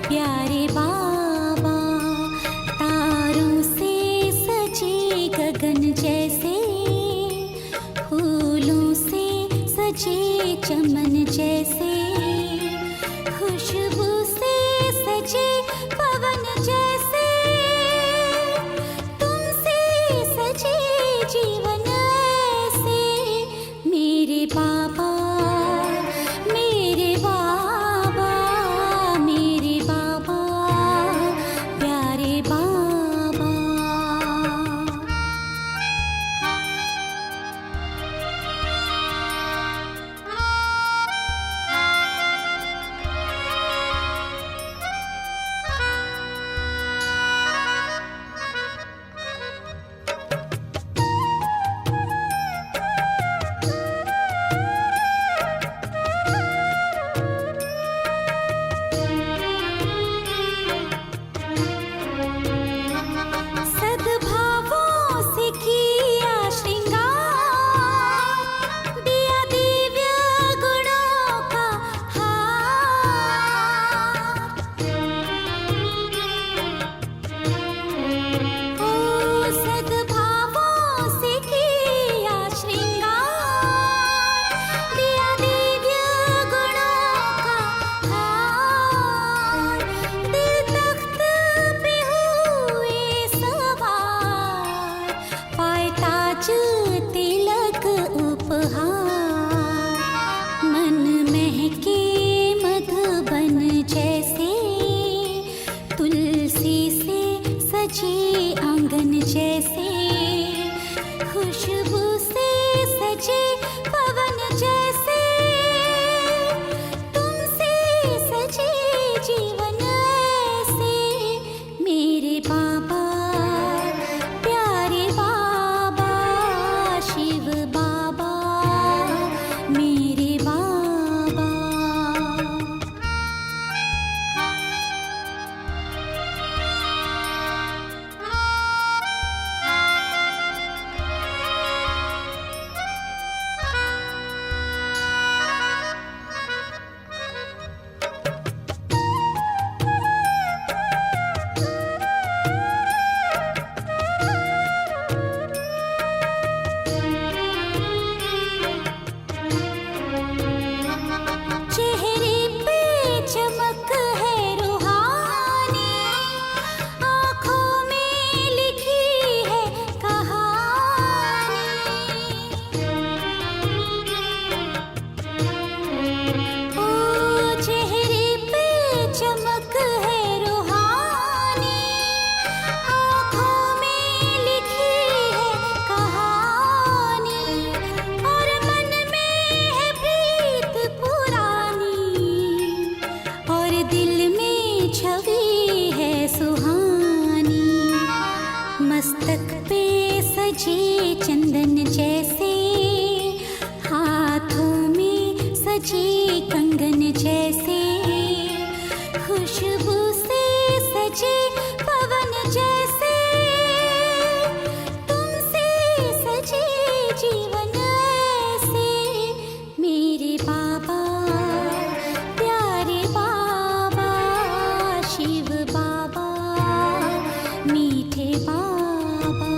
प्यारे बाबा, तारों से सजे गगन जैसे, फूलों से सजे चमन जैसे, खुशबू से सजे पवन जैसे, तुमसे सजे जीवन ऐसे। मेरे बाबा, मेरे बाबा, मेरे बाबा, प्यारे बाबा। सद्भावों से किया श्रृंगार, दिया दिव्य गुणों का हार। ओ सद्भावों से किया श्रृंगार, दिया दिव्य गुणों का हार। दिल तख्त पे हुए सवार, पाए ताज तिलक उपहार। मन महके मधुबन जैसे, तुलसी से सजे आंगन जैसे, खुशबू से सजे पवन जैसे, तुमसे सजे जीवन ऐसे। मेरे बाबा, प्यारे बाबा, शिव बाबा, मेरे बाबा। चेहरे पे चमक है रूहानी, आँखों में लिखी है कहानी। ओ चेहरे पे चमक है रूहानी, आँखों में लिखी है कहानी। और मन में है प्रीत पुरानी, और दिल में छवि है सुहानी। मस्तक पे सजे चंदन जैसे, हाथों में सजे कंगन जैसे, खुशबू से सजे पवन जैसे, तुमसे सजे जीवन ऐसे। मेरे बाबा, प्यारे बाबा, शिव बाबा, मीठे बाबा।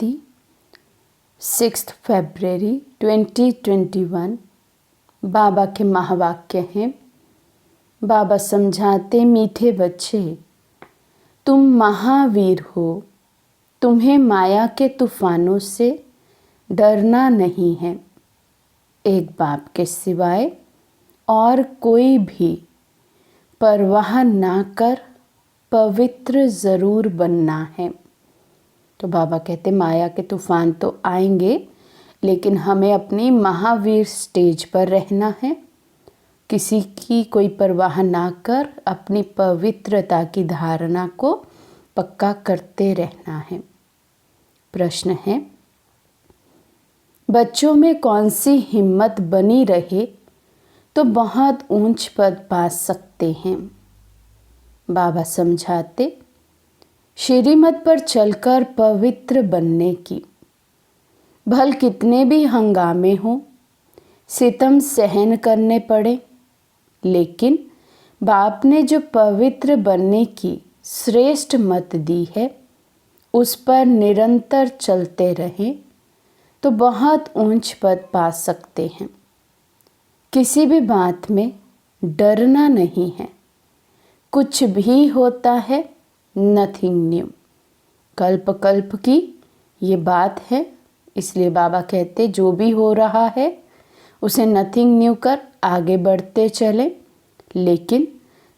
शांति 6 फरवरी 2021। बाबा के महावाक्य हैं। बाबा समझाते, मीठे बच्चे, तुम महावीर हो। तुम्हें माया के तूफानों से डरना नहीं है। एक बाप के सिवाय और कोई भी परवाह ना कर पवित्र ज़रूर बनना है। तो बाबा कहते माया के तूफान तो आएंगे, लेकिन हमें अपनी महावीर स्टेज पर रहना है। किसी की कोई परवाह ना कर अपनी पवित्रता की धारणा को पक्का करते रहना है। प्रश्न है, बच्चों में कौन सी हिम्मत बनी रहे तो बहुत ऊंच पद पा सकते हैं। बाबा समझाते, श्रीमत पर चलकर पवित्र बनने की। भल कितने भी हंगामे हों, सितम सहन करने पड़े, लेकिन बाप ने जो पवित्र बनने की श्रेष्ठ मत दी है, उस पर निरंतर चलते रहें तो बहुत ऊंच पद पा सकते हैं। किसी भी बात में डरना नहीं है। कुछ भी होता है, नथिंग न्यू। कल्प कल्प की ये बात है, इसलिए बाबा कहते जो भी हो रहा है उसे नथिंग न्यू कर आगे बढ़ते चले। लेकिन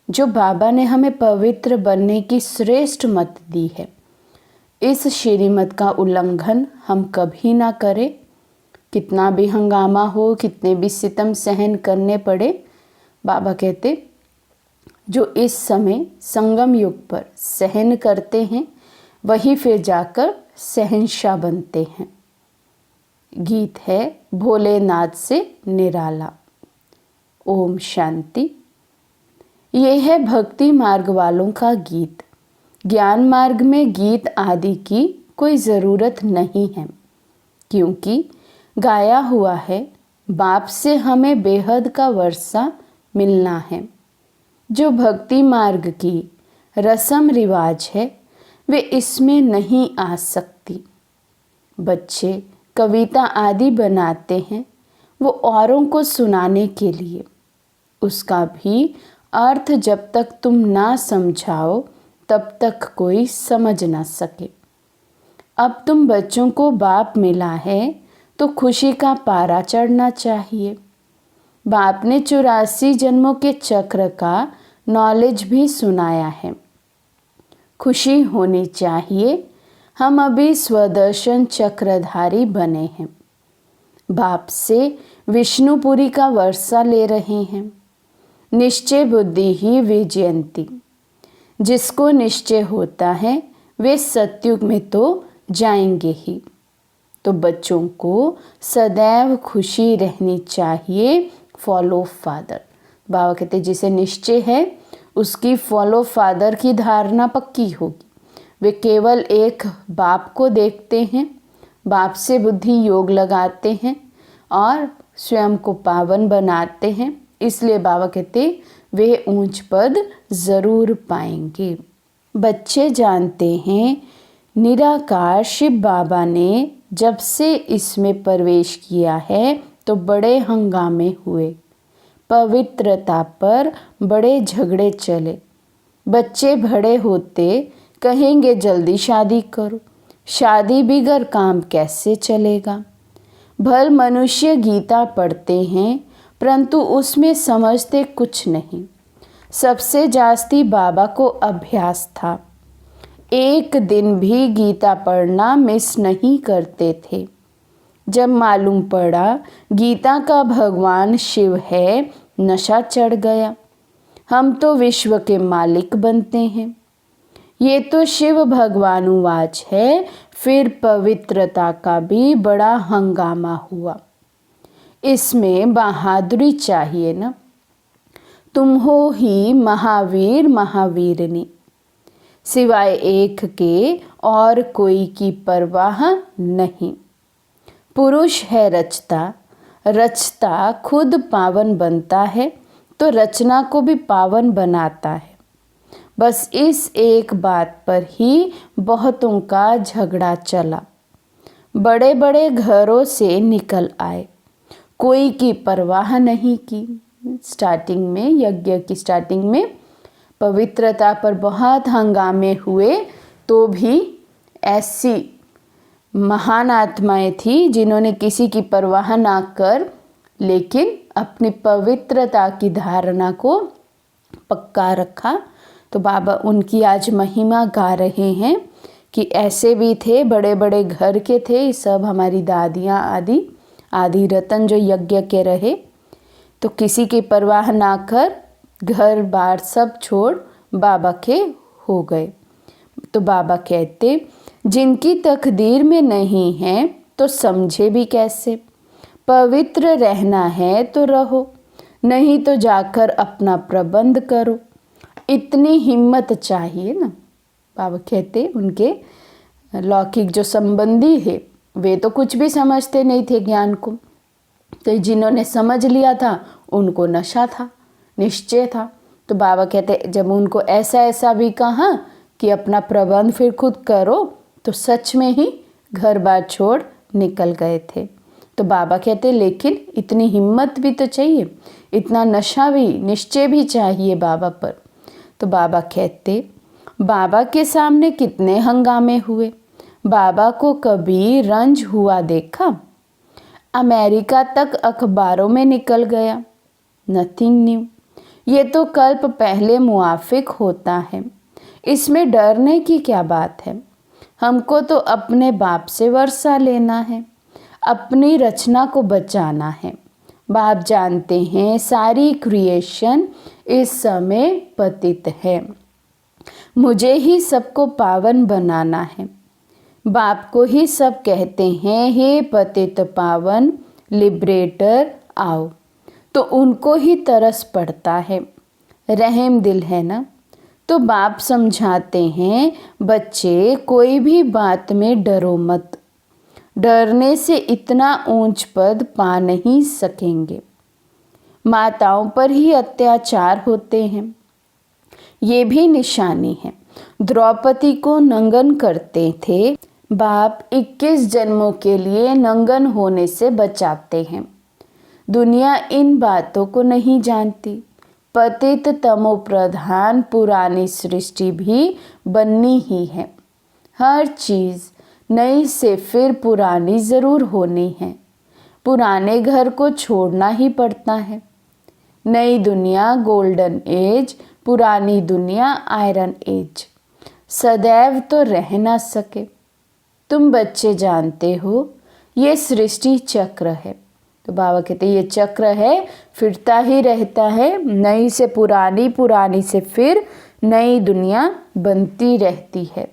जो बाबा ने हमें पवित्र बनने की श्रेष्ठ मत दी है, इस श्रीमत का उल्लंघन हम कभी ना करें। कितना भी हंगामा हो, कितने भी सितम सहन करने पड़े, बाबा कहते जो इस समय संगम युग पर सहन करते हैं, वही फिर जाकर शहंशाह बनते हैं। गीत है भोलेनाथ से निराला। ओम शांति। ये है भक्ति मार्ग वालों का गीत। ज्ञान मार्ग में गीत आदि की कोई ज़रूरत नहीं है, क्योंकि गाया हुआ है बाप से हमें बेहद का वर्षा मिलना है। जो भक्ति मार्ग की रस्म रिवाज है, वे इसमें नहीं आ सकती। बच्चे कविता आदि बनाते हैं, वो औरों को सुनाने के लिए। उसका भी अर्थ जब तक तुम ना समझाओ, तब तक कोई समझ ना सके। अब तुम बच्चों को बाप मिला है तो खुशी का पारा चढ़ना चाहिए। बाप ने 84 जन्मों के चक्र का नॉलेज भी सुनाया है। खुशी होनी चाहिए। हम अभी स्वदर्शन चक्रधारी बने हैं। बाप से विष्णुपुरी का वर्षा ले रहे हैं। निश्चय बुद्धि ही विजयंती। जिसको निश्चय होता है वे सतयुग में तो जाएंगे ही। तो बच्चों को सदैव खुशी रहनी चाहिए। Follow father. बाबा कहते जिसे निश्चय है उसकी फॉलो फादर की धारणा पक्की होगी। वे केवल एक बाप को देखते हैं, बाप से बुद्धि योग लगाते हैं और स्वयं को पावन बनाते हैं। इसलिए बाबा कहते वे ऊंच पद ज़रूर पाएंगे। बच्चे जानते हैं निराकार शिव बाबा ने जब से इसमें प्रवेश किया है तो बड़े हंगामे हुए, पवित्रता पर बड़े झगड़े चले। बच्चे बड़े होते कहेंगे जल्दी शादी करो, शादी बिगर काम कैसे चलेगा। भल मनुष्य गीता पढ़ते हैं, परंतु उसमें समझते कुछ नहीं। सबसे जास्ती बाबा को अभ्यास था। एक दिन भी गीता पढ़ना मिस नहीं करते थे। जब मालूम पड़ा गीता का भगवान शिव है, नशा चढ़ गया। हम तो विश्व के मालिक बनते हैं। ये तो शिव भगवानुवाच है। फिर पवित्रता का भी बड़ा हंगामा हुआ। इसमें बहादुरी चाहिए ना। तुम हो ही महावीर महावीरनी। सिवाय एक के और कोई की परवाह नहीं। पुरुष है रचता, रचता खुद पावन बनता है तो रचना को भी पावन बनाता है। बस इस एक बात पर ही बहुतों का झगड़ा चला। बड़े बड़े घरों से निकल आए, कोई की परवाह नहीं की। स्टार्टिंग में, यज्ञ की स्टार्टिंग में पवित्रता पर बहुत हंगामे हुए, तो भी ऐसी महान आत्माएं थी जिन्होंने किसी की परवाह ना कर, लेकिन अपनी पवित्रता की धारणा को पक्का रखा। तो बाबा उनकी आज महिमा गा रहे हैं कि ऐसे भी थे, बड़े बड़े घर के थे, सब हमारी दादियाँ आदि रतन जो यज्ञ के रहे, तो किसी की परवाह ना कर घर बार सब छोड़ बाबा के हो गए। तो बाबा कहते, जिनकी तकदीर में नहीं है तो समझे भी कैसे, पवित्र रहना है तो रहो, नहीं तो जाकर अपना प्रबंध करो। इतनी हिम्मत चाहिए ना। बाबा कहते उनके लौकिक जो संबंधी है वे तो कुछ भी समझते नहीं थे ज्ञान को, तो जिन्होंने समझ लिया था उनको नशा था, निश्चय था। तो बाबा कहते जब उनको ऐसा भी कहा कि अपना प्रबंध फिर खुद करो, तो सच में ही घर बार छोड़ निकल गए थे। तो बाबा कहते लेकिन इतनी हिम्मत भी तो चाहिए, इतना नशा भी, निश्चय भी चाहिए बाबा पर। तो बाबा कहते बाबा के सामने कितने हंगामे हुए, बाबा को कभी रंज हुआ देखा, अमेरिका तक अखबारों में निकल गया, नथिंग न्यू। ये तो कल्प पहले मुआफिक होता है, इसमें डरने की क्या बात है। हमको तो अपने बाप से वर्षा लेना है, अपनी रचना को बचाना है। बाप जानते हैं सारी क्रिएशन इस समय पतित है, मुझे ही सबको पावन बनाना है। बाप को ही सब कहते हैं हे पतित पावन लिबरेटर आओ, तो उनको ही तरस पड़ता है, रहम दिल है ना। तो बाप समझाते हैं बच्चे कोई भी बात में डरो मत, डरने से इतना ऊंच पद पा नहीं सकेंगे। माताओं पर ही अत्याचार होते हैं, ये भी निशानी है। द्रौपदी को नंगन करते थे, बाप 21 जन्मों के लिए नंगन होने से बचाते हैं। दुनिया इन बातों को नहीं जानती। पतित तमो प्रधान पुरानी सृष्टि भी बननी ही है। हर चीज़ नई से फिर पुरानी ज़रूर होनी है, पुराने घर को छोड़ना ही पड़ता है। नई दुनिया गोल्डन एज, पुरानी दुनिया आयरन एज, सदैव तो रह ना सके। तुम बच्चे जानते हो ये सृष्टि चक्र है। तो बाबा कहते ये चक्र है, फिरता ही रहता है, नई से पुरानी, पुरानी से फिर नई दुनिया बनती रहती है।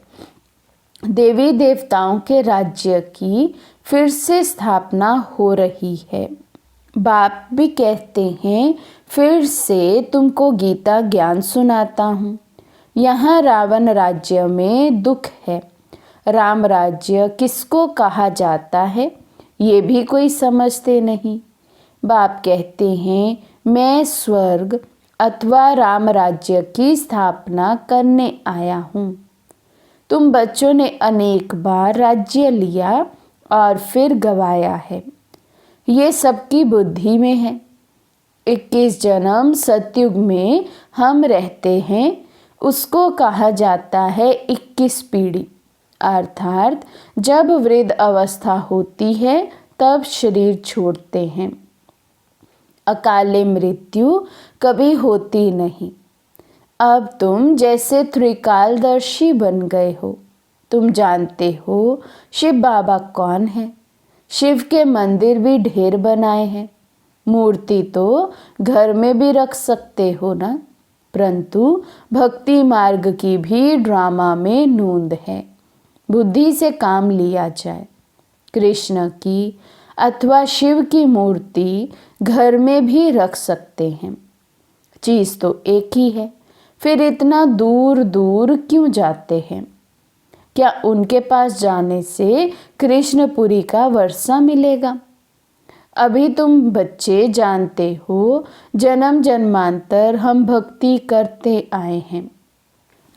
देवी देवताओं के राज्य की फिर से स्थापना हो रही है। बाप भी कहते हैं फिर से तुमको गीता ज्ञान सुनाता हूँ। यहाँ रावण राज्य में दुख है, राम राज्य किसको कहा जाता है ये भी कोई समझते नहीं। बाप कहते हैं मैं स्वर्ग अथवा राम राज्य की स्थापना करने आया हूँ। तुम बच्चों ने अनेक बार राज्य लिया और फिर गवाया है, ये सबकी बुद्धि में है। 21 जन्म सतयुग में हम रहते हैं, उसको कहा जाता है 21 पीढ़ी, अर्थात जब वृद्ध अवस्था होती है तब शरीर छोड़ते हैं। अकाले मृत्यु कभी होती नहीं। अब तुम जैसे त्रिकालदर्शी बन गए हो। तुम जानते हो शिव बाबा कौन है। शिव के मंदिर भी ढेर बनाए हैं, मूर्ति तो घर में भी रख सकते हो ना, परंतु भक्ति मार्ग की भी ड्रामा में नूंद है। बुद्धि से काम लिया जाए। कृष्ण की अथवा शिव की मूर्ति घर में भी रख सकते हैं, चीज़ तो एक ही है, फिर इतना दूर दूर क्यों जाते हैं। क्या उनके पास जाने से कृष्णपुरी का वर्षा मिलेगा। अभी तुम बच्चे जानते हो जन्म जन्मांतर हम भक्ति करते आए हैं।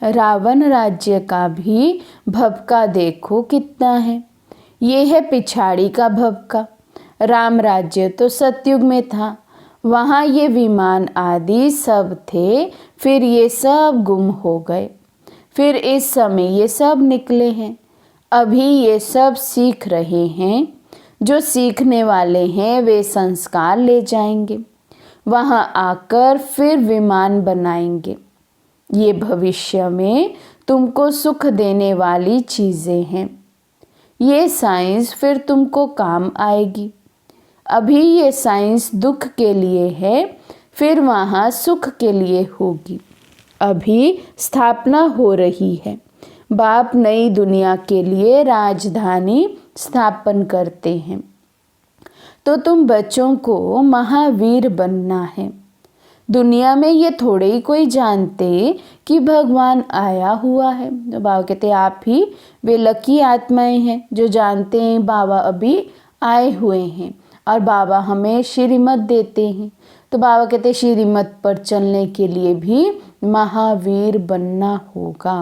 रावण राज्य का भी भपका देखो कितना है। ये है पिछाड़ी का भव का। राम राज्य तो सतयुग में था, वहाँ ये विमान आदि सब थे, फिर ये सब गुम हो गए, फिर इस समय ये सब निकले हैं। अभी ये सब सीख रहे हैं, जो सीखने वाले हैं वे संस्कार ले जाएंगे, वहाँ आकर फिर विमान बनाएंगे। ये भविष्य में तुमको सुख देने वाली चीज़ें हैं। ये साइंस फिर तुमको काम आएगी। अभी ये साइंस दुख के लिए है, फिर वहाँ सुख के लिए होगी। अभी स्थापना हो रही है। बाप नई दुनिया के लिए राजधानी स्थापन करते हैं। तो तुम बच्चों को महावीर बनना है। दुनिया में ये थोड़े ही कोई जानते कि भगवान आया हुआ है। तो बाबा कहते आप ही वे लकी आत्माएं हैं जो जानते हैं बाबा अभी आए हुए हैं और बाबा हमें श्रीमत देते हैं। तो बाबा कहते श्रीमत पर चलने के लिए भी महावीर बनना होगा।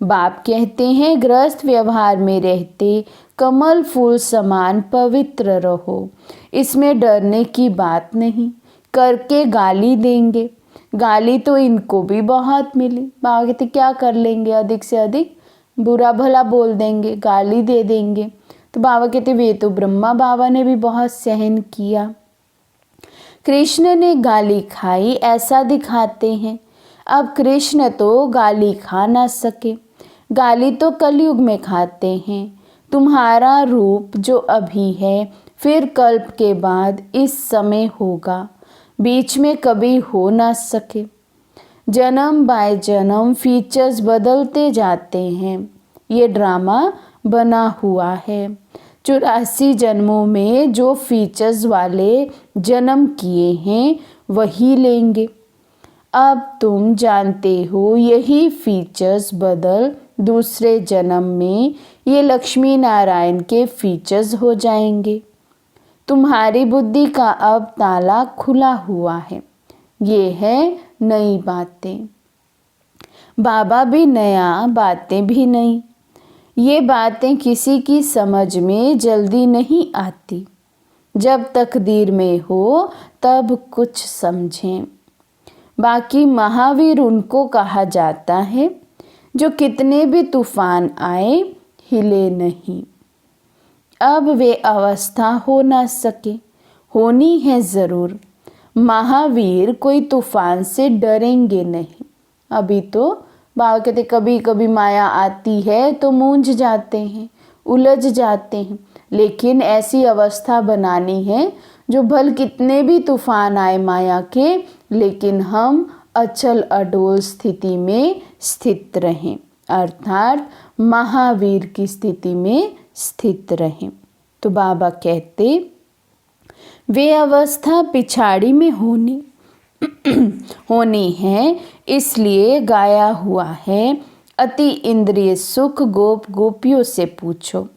बाप कहते हैं गृहस्थ व्यवहार में रहते कमल फूल समान पवित्र रहो, इसमें डरने की बात नहीं। करके गाली देंगे, गाली तो इनको भी बहुत मिली। बाबा कहते क्या कर लेंगे, अधिक से अधिक बुरा भला बोल देंगे, गाली दे देंगे। तो बाबा कहते वे तो ब्रह्मा बाबा ने भी बहुत सहन किया। कृष्ण ने गाली खाई ऐसा दिखाते हैं। अब कृष्ण तो गाली खा ना सके, गाली तो कलयुग में खाते हैं। तुम्हारा रूप जो अभी है फिर कल्प के बाद इस समय होगा, बीच में कभी हो ना सके। जन्म बाय जन्म फीचर्स बदलते जाते हैं, ये ड्रामा बना हुआ है। 84 जन्मों में जो फीचर्स वाले जन्म किए हैं वही लेंगे। अब तुम जानते हो यही फीचर्स बदल दूसरे जन्म में ये लक्ष्मी नारायण के फीचर्स हो जाएंगे। तुम्हारी बुद्धि का अब ताला खुला हुआ है। ये है नई बातें। बाबा भी नया, बातें भी नई। ये बातें किसी की समझ में जल्दी नहीं आती। जब तकदीर में हो तब कुछ समझें। बाकी महावीर उनको कहा जाता है जो कितने भी तूफान आए हिले नहीं। अब वे अवस्था हो ना सके, होनी है ज़रूर। महावीर कोई तूफान से डरेंगे नहीं। अभी तो बाबा कहते कभी कभी माया आती है तो मूंझ जाते हैं, उलझ जाते हैं, लेकिन ऐसी अवस्था बनानी है जो भल कितने भी तूफान आए माया के, लेकिन हम अचल अडोल स्थिति में स्थित रहें, अर्थात महावीर की स्थिति में स्थित रहें। तो बाबा कहते वे अवस्था पिछाड़ी में होनी है, इसलिए गाया हुआ है अति इंद्रिय सुख गोप गोपियों से पूछो।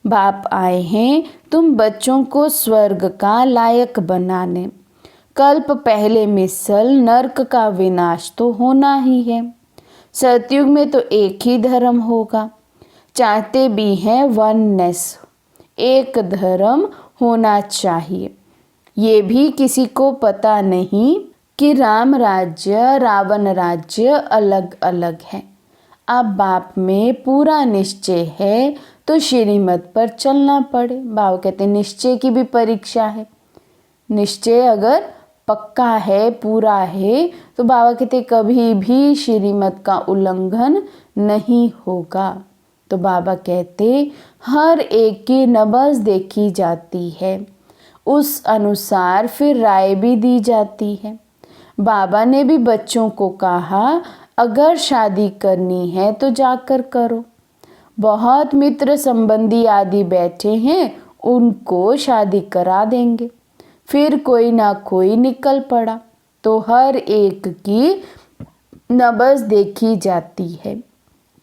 बाप आए हैं तुम बच्चों को स्वर्ग का लायक बनाने। कल्प पहले मिसल नरक का विनाश तो होना ही है। सतयुग में तो एक ही धर्म होगा। चाहते भी हैं वननेस, एक धर्म होना चाहिए। ये भी किसी को पता नहीं कि राम राज्य रावण राज्य अलग अलग है। अब बाप में पूरा निश्चय है तो श्रीमत पर चलना पड़े। बाबा कहते निश्चय की भी परीक्षा है। निश्चय अगर पक्का है, पूरा है, तो बाबा कहते कभी भी श्रीमत का उल्लंघन नहीं होगा। तो बाबा कहते हर एक की नब्ज़ देखी जाती है, उस अनुसार फिर राय भी दी जाती है। बाबा ने भी बच्चों को कहा अगर शादी करनी है तो जाकर करो। बहुत मित्र संबंधी आदि बैठे हैं, उनको शादी करा देंगे। फिर कोई ना कोई निकल पड़ा तो हर एक की नब्ज़ देखी जाती है।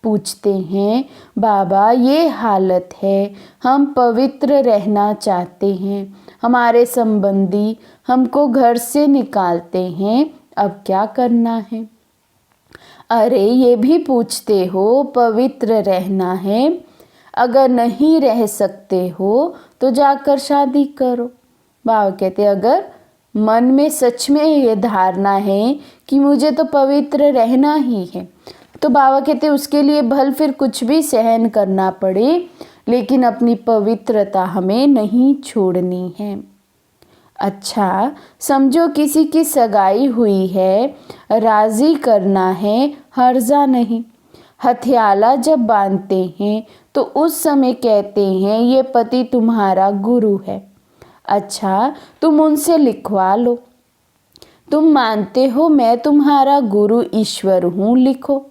पूछते हैं बाबा ये हालत है, हम पवित्र रहना चाहते हैं, हमारे संबंधी हमको घर से निकालते हैं, अब क्या करना है। अरे ये भी पूछते हो पवित्र रहना है, अगर नहीं रह सकते हो तो जाकर शादी करो। बाबा कहते अगर मन में सच में ये धारणा है कि मुझे तो पवित्र रहना ही है, तो बाबा कहते उसके लिए भल फिर कुछ भी सहन करना पड़े, लेकिन अपनी पवित्रता हमें नहीं छोड़नी है। अच्छा समझो किसी की सगाई हुई है, राज़ी करना है, हर्जा नहीं। हथियाला जब बांधते हैं तो उस समय कहते हैं ये पति तुम्हारा गुरु है। अच्छा तुम उनसे लिखवा लो, तुम मानते हो मैं तुम्हारा गुरु ईश्वर हूँ, लिखो।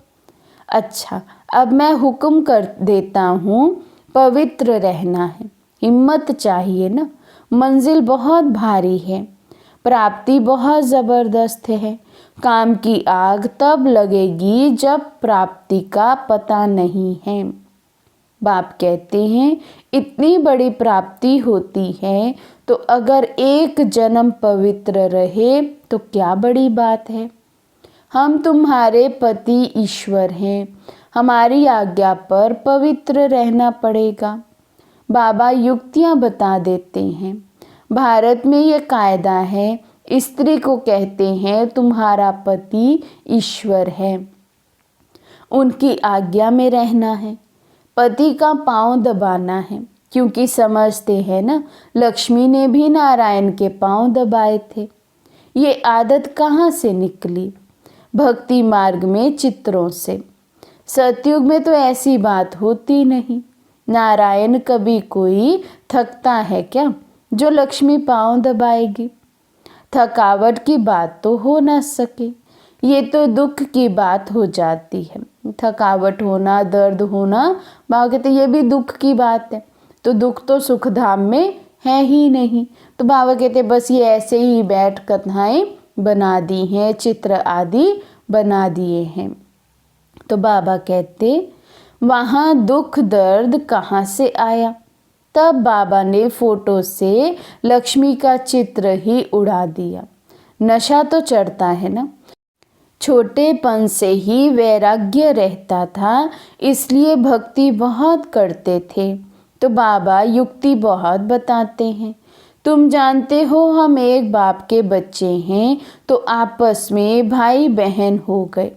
अच्छा अब मैं हुक्म कर देता हूँ, पवित्र रहना है। हिम्मत चाहिए ना, मंजिल बहुत भारी है, प्राप्ति बहुत ज़बरदस्त है। काम की आग तब लगेगी जब प्राप्ति का पता नहीं है। बाप कहते हैं इतनी बड़ी प्राप्ति होती है तो अगर एक जन्म पवित्र रहे तो क्या बड़ी बात है। हम तुम्हारे पति ईश्वर हैं, हमारी आज्ञा पर पवित्र रहना पड़ेगा। बाबा युक्तियाँ बता देते हैं। भारत में ये कायदा है, स्त्री को कहते हैं तुम्हारा पति ईश्वर है, उनकी आज्ञा में रहना है, पति का पांव दबाना है, क्योंकि समझते हैं ना लक्ष्मी ने भी नारायण के पांव दबाए थे। ये आदत कहाँ से निकली? भक्ति मार्ग में चित्रों से। सतयुग में तो ऐसी बात होती नहीं। नारायण कभी कोई थकता है क्या जो लक्ष्मी पांव दबाएगी? थकावट की बात तो हो ना सके, ये तो दुख की बात हो जाती है। थकावट होना, दर्द होना, बाबा कहते ये भी दुख की बात है। तो दुख तो सुखधाम में है ही नहीं। तो बाबा कहते बस ये ऐसे ही बैठ कथाएं बना दी हैं, चित्र आदि बना दिए हैं। तो बाबा कहते वहाँ दुख दर्द कहाँ से आया? तब बाबा ने फोटो से लक्ष्मी का चित्र ही उड़ा दिया। नशा तो चढ़ता है ना। छोटेपन से ही वैराग्य रहता था, इसलिए भक्ति बहुत करते थे। तो बाबा युक्ति बहुत बताते हैं। तुम जानते हो हम एक बाप के बच्चे हैं, तो आपस में भाई बहन हो गए।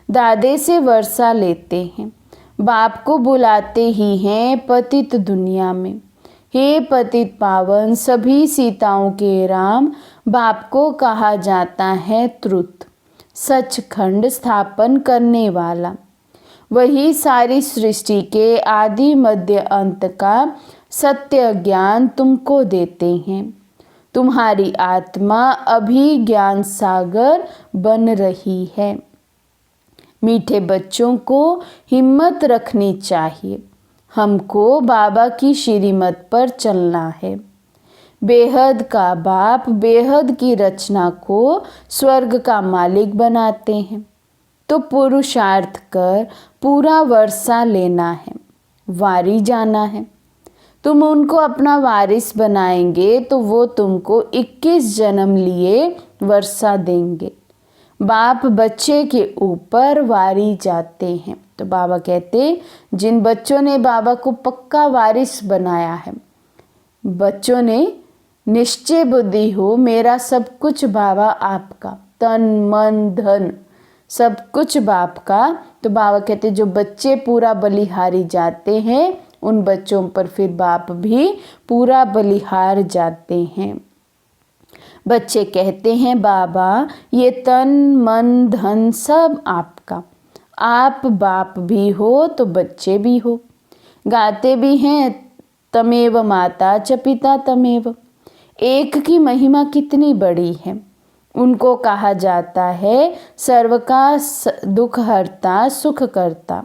दादे से वर्षा लेते हैं, बाप को बुलाते ही हैं पतित दुनिया में। हे पतित पावन सभी सीताओं के राम, बाप को कहा जाता है त्रुत, सचखंड स्थापन करने वाला। वही सारी सृष्टि के आदि मध्य अंत का सत्य ज्ञान तुमको देते हैं। तुम्हारी आत्मा अभी ज्ञान सागर बन रही है। मीठे बच्चों को हिम्मत रखनी चाहिए। हमको बाबा की श्रीमत पर चलना है। बेहद का बाप बेहद की रचना को स्वर्ग का मालिक बनाते हैं। तो पुरुषार्थ कर पूरा वर्षा लेना है, वारी जाना है। तुम उनको अपना वारिस बनाएंगे तो वो तुमको 21 जन्म लिए वर्षा देंगे। बाप बच्चे के ऊपर वारी जाते हैं। तो बाबा कहते जिन बच्चों ने बाबा को पक्का वारिस बनाया है, बच्चों ने निश्चय बुद्धि हो मेरा सब कुछ बाबा आपका, तन मन धन सब कुछ बाप का। तो बाबा कहते जो बच्चे पूरा बलिहारी जाते हैं, उन बच्चों पर फिर बाप भी पूरा बलिहार जाते हैं। बच्चे कहते हैं बाबा ये तन मन धन सब आपका, आप बाप भी हो तो बच्चे भी हो। गाते भी हैं तमेव माता च पिता तमेव। एक की महिमा कितनी बड़ी है। उनको कहा जाता है सर्व का दुख हरता सुख करता।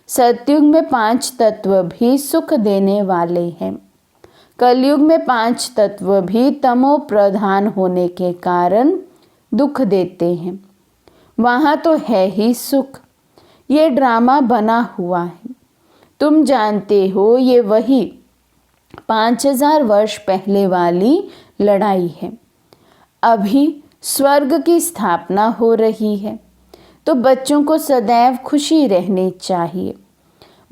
सतयुग में 5 तत्व भी सुख देने वाले हैं। कलयुग में 5 तत्व भी तमो प्रधान होने के कारण दुख देते हैं। वहाँ तो है ही सुख। ये ड्रामा बना हुआ है। तुम जानते हो ये वही 5000 वर्ष पहले वाली लड़ाई है। अभी स्वर्ग की स्थापना हो रही है, तो बच्चों को सदैव खुशी रहनी चाहिए।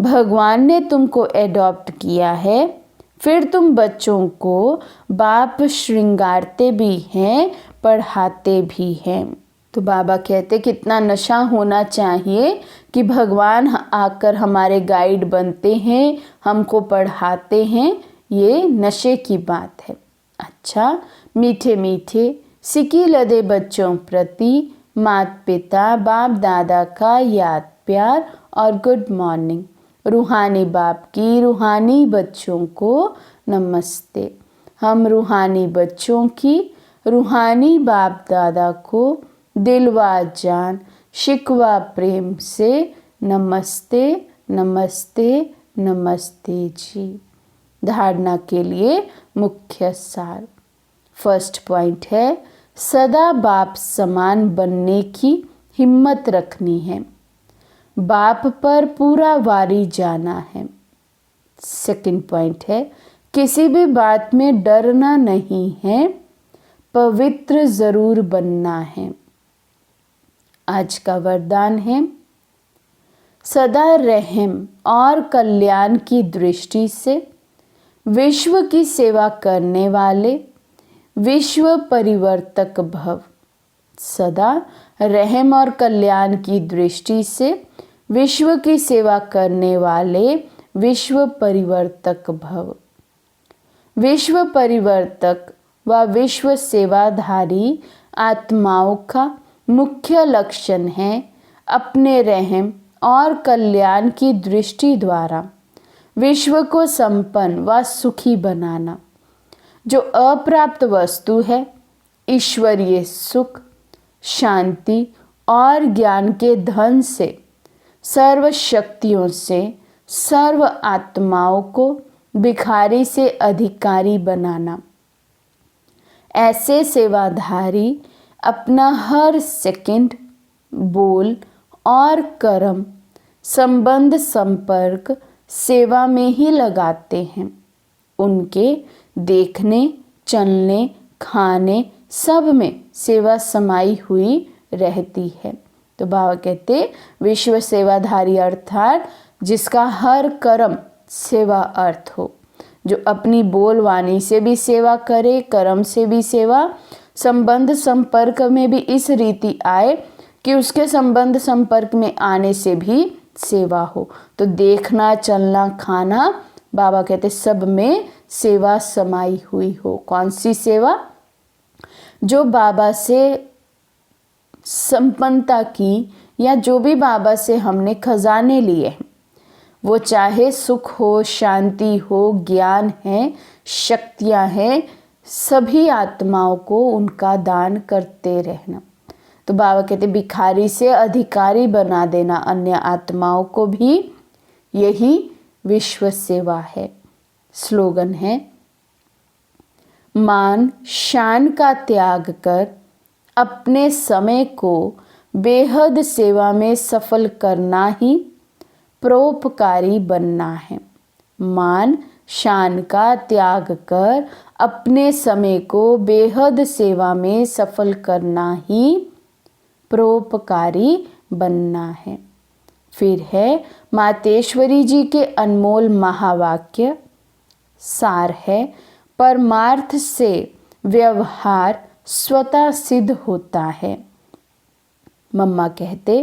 भगवान ने तुमको एडॉप्ट किया है, फिर तुम बच्चों को बाप श्रृंगारते भी हैं, पढ़ाते भी हैं। तो बाबा कहते कितना नशा होना चाहिए कि भगवान आकर हमारे गाइड बनते हैं, हमको पढ़ाते हैं। ये नशे की बात है। अच्छा, मीठे मीठे सिकी लदे बच्चों प्रति माता पिता बाप दादा का याद प्यार और गुड मॉर्निंग। रूहानी बाप की रूहानी बच्चों को नमस्ते। हम रूहानी बच्चों की रूहानी बाप दादा को दिलवा जान शिकवा प्रेम से नमस्ते नमस्ते नमस्ते जी। धारणा के लिए मुख्य सार। फर्स्ट पॉइंट है, सदा बाप समान बनने की हिम्मत रखनी है, बाप पर पूरा वारी जाना है। सेकंड पॉइंट है, किसी भी बात में डरना नहीं है, पवित्र जरूर बनना है। आज का वरदान है, सदा रहम और कल्याण की दृष्टि से विश्व की सेवा करने वाले विश्व परिवर्तक भव। सदा रहम और कल्याण की दृष्टि से विश्व की सेवा करने वाले विश्व परिवर्तक भव। विश्व परिवर्तक व विश्व सेवाधारी आत्माओं का मुख्य लक्षण है अपने रहम और कल्याण की दृष्टि द्वारा विश्व को संपन्न व सुखी बनाना। जो अप्राप्त वस्तु है, ईश्वरीय सुख, शांति और ज्ञान के धन से सर्व शक्तियों से सर्व आत्माओं को भिखारी से अधिकारी बनाना। ऐसे सेवाधारी अपना हर सेकंड, बोल और कर्म संबंध संपर्क सेवा में ही लगाते हैं। उनके देखने, चलने, खाने सब में सेवा समाई हुई रहती है। तो बाबा कहते विश्व सेवाधारी अर्थात जिसका हर कर्म सेवा अर्थ हो, जो अपनी बोल वाणी से भी सेवा करे, कर्म से भी सेवा, संबंध संपर्क में भी इस रीति आए कि उसके संबंध संपर्क में आने से भी सेवा हो। तो देखना, चलना, खाना, बाबा कहते सब में सेवा समाई हुई हो। कौन सी सेवा? जो बाबा से संपन्नता की या जो भी बाबा से हमने खजाने लिए हैं, वो चाहे सुख हो, शांति हो, ज्ञान है, शक्तियां हैं, सभी आत्माओं को उनका दान करते रहना। तो बाबा कहते भिखारी से अधिकारी बना देना अन्य आत्माओं को भी, यही विश्व सेवा है। स्लोगन है, मान शान का त्याग कर अपने समय को बेहद सेवा में सफल करना ही परोपकारी बनना है। मान शान का त्याग कर अपने समय को बेहद सेवा में सफल करना ही परोपकारी बनना है। फिर है मातेश्वरी जी के अनमोल महावाक्य। सार है, परमार्थ से व्यवहार स्वतः सिद्ध होता है। मम्मा कहते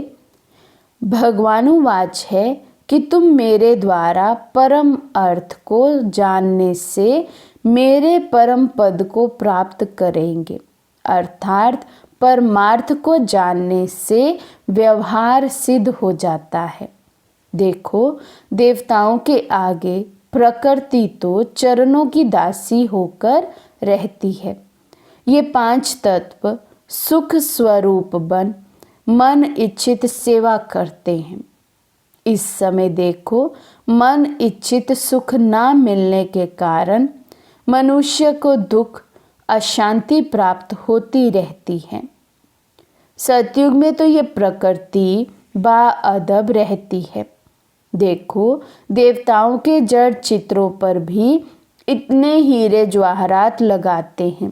भगवानुवाच है कि तुम मेरे द्वारा परम अर्थ को जानने से मेरे परम पद को प्राप्त करेंगे। अर्थात परमार्थ को जानने से व्यवहार सिद्ध हो जाता है। देखो, देवताओं के आगे प्रकृति तो चरणों की दासी होकर रहती है। ये 5 तत्व सुख स्वरूप बन मन इच्छित सेवा करते हैं। इस समय देखो, मन इच्छित सुख ना मिलने के कारण मनुष्य को दुख, अशांति प्राप्त होती रहती है। सतयुग में तो ये प्रकृति बाअदब रहती है। देखो, देवताओं के जड़ चित्रों पर भी इतने हीरे जवाहरात लगाते हैं,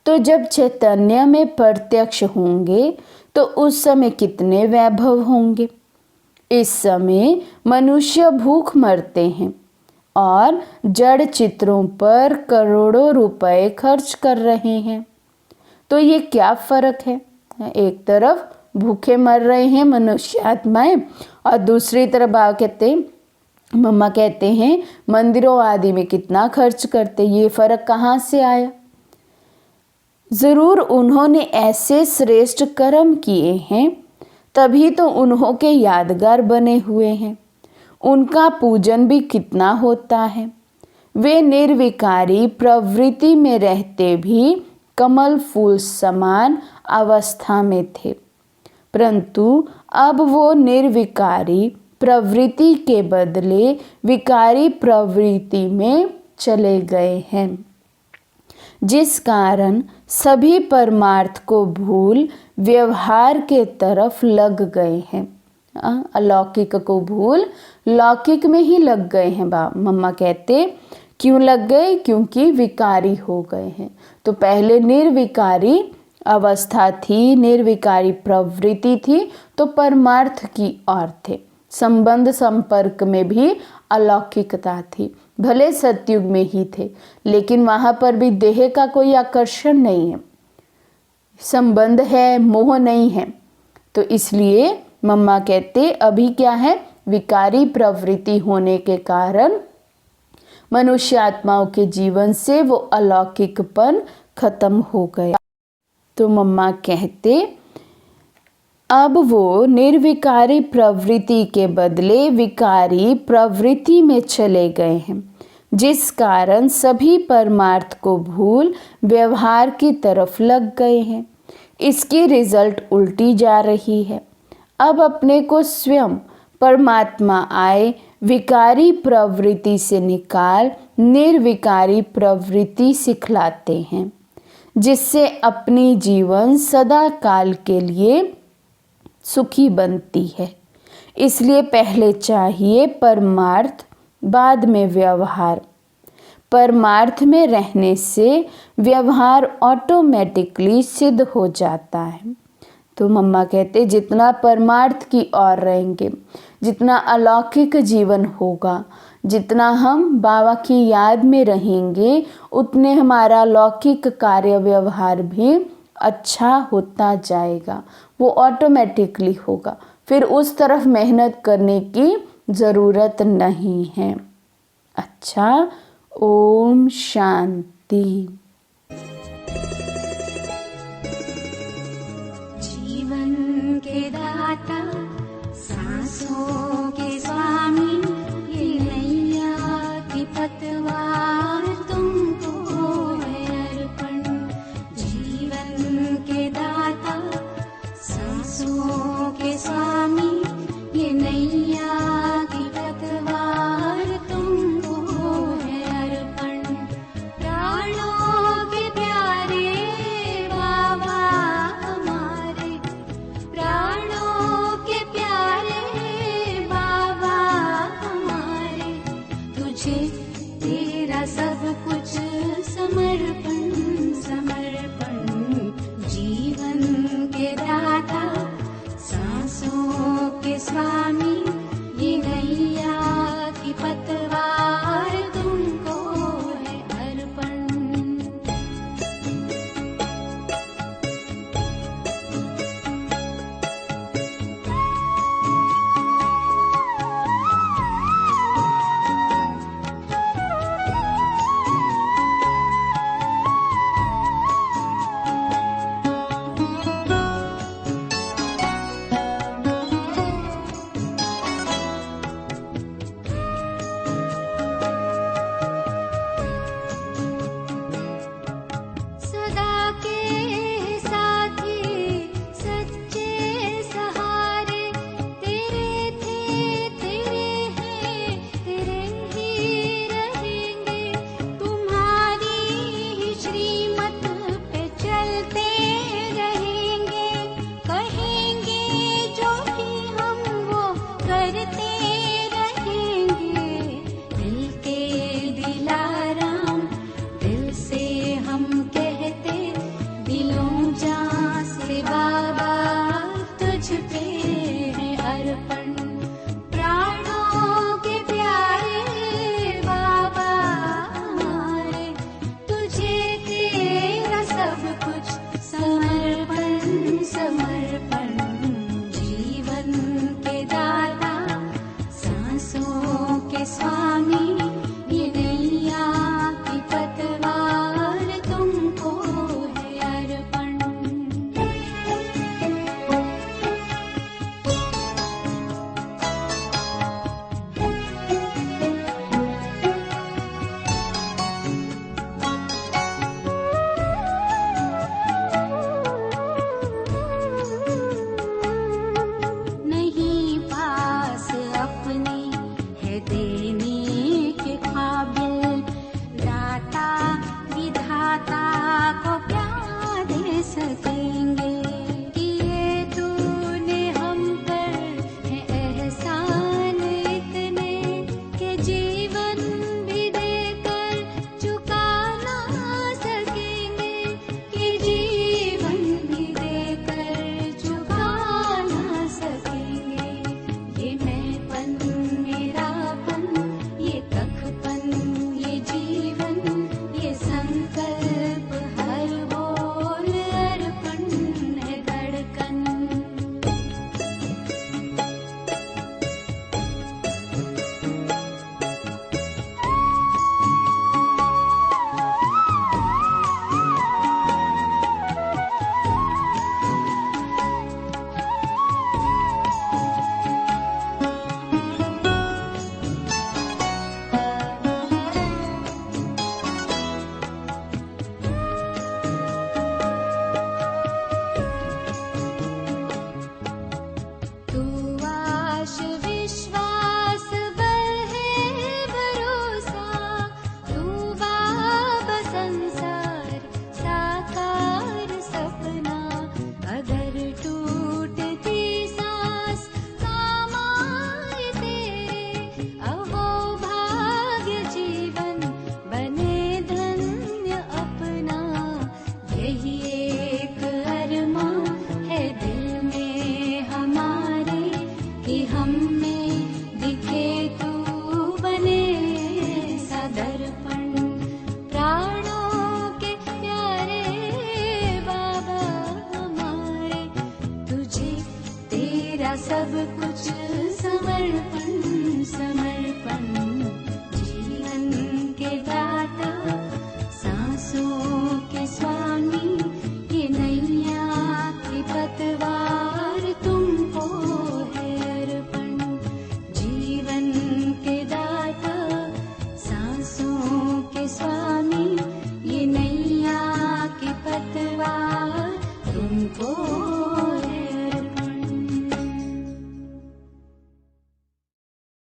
तो जब चैतन्य में प्रत्यक्ष होंगे तो उस समय कितने वैभव होंगे। इस समय मनुष्य भूख मरते हैं और जड़ चित्रों पर करोड़ों रुपए खर्च कर रहे हैं। तो ये क्या फर्क है? एक तरफ भूखे मर रहे हैं मनुष्य आत्माएं और दूसरी तरफ मम्मा कहते हैं मंदिरों आदि में कितना खर्च करते। ये फर्क कहाँ से आया? जरूर उन्होंने ऐसे श्रेष्ठ कर्म किए हैं, तभी तो उन्हों के यादगार बने हुए हैं। उनका पूजन भी कितना होता है। वे निर्विकारी प्रवृत्ति में रहते भी कमल फूल समान अवस्था में थे, परंतु अब वो निर्विकारी प्रवृत्ति के बदले विकारी प्रवृत्ति में चले गए हैं, जिस कारण सभी परमार्थ को भूल व्यवहार के तरफ लग गए हैं। अलौकिक को भूल लौकिक में ही लग गए हैं। मम्मा कहते क्यों लग गए? क्योंकि विकारी हो गए हैं। तो पहले निर्विकारी अवस्था थी, निर्विकारी प्रवृत्ति थी, तो परमार्थ की ओर थे। संबंध संपर्क में भी अलौकिकता थी। भले सतयुग में ही थे, लेकिन वहां पर भी देह का कोई आकर्षण नहीं है, संबंध है, मोह नहीं है। तो इसलिए मम्मा कहते अभी क्या है, विकारी प्रवृत्ति होने के कारण मनुष्य आत्माओं के जीवन से वो अलौकिकपन खत्म हो गया। तो मम्मा कहते अब वो निर्विकारी प्रवृत्ति के बदले विकारी प्रवृत्ति में चले गए हैं, जिस कारण सभी परमार्थ को भूल व्यवहार की तरफ लग गए हैं। इसकी रिजल्ट उल्टी जा रही है। अब अपने को स्वयं परमात्मा आए विकारी प्रवृत्ति से निकाल निर्विकारी प्रवृत्ति सिखलाते हैं, जिससे अपनी जीवन सदा काल के लिए सुखी बनती है। इसलिए पहले चाहिए परमार्थ, बाद में व्यवहार। परमार्थ में रहने से व्यवहार ऑटोमेटिकली सिद्ध हो जाता है। तो मम्मा कहते जितना परमार्थ की ओर रहेंगे, जितना अलौकिक जीवन होगा, जितना हम बाबा की याद में रहेंगे, उतने हमारा लौकिक कार्य व्यवहार भी अच्छा होता जाएगा। वो ऑटोमेटिकली होगा, फिर उस तरफ मेहनत करने की ज़रूरत नहीं है। अच्छा, ओम शांति। जीवन के दाता सांसों के स्वामी, ये नैया की पतवार तुमको है अर्पण। जीवन के दाता सांसों के स्वामी, ये नैया की पतवार तुमको है अर्पण। प्राणों के प्यारे बाबा हमारे, प्राणों के प्यारे बाबा हमारे, तुझे तेरा सब कुछ समर्पण समर्पण। जीवन के दाता सांसों के स्वामी, ये नैया की पतवार तुमको है अर्पण। जीवन के दाता सांसों के स्वामी, ये नैया की पतवार तुमको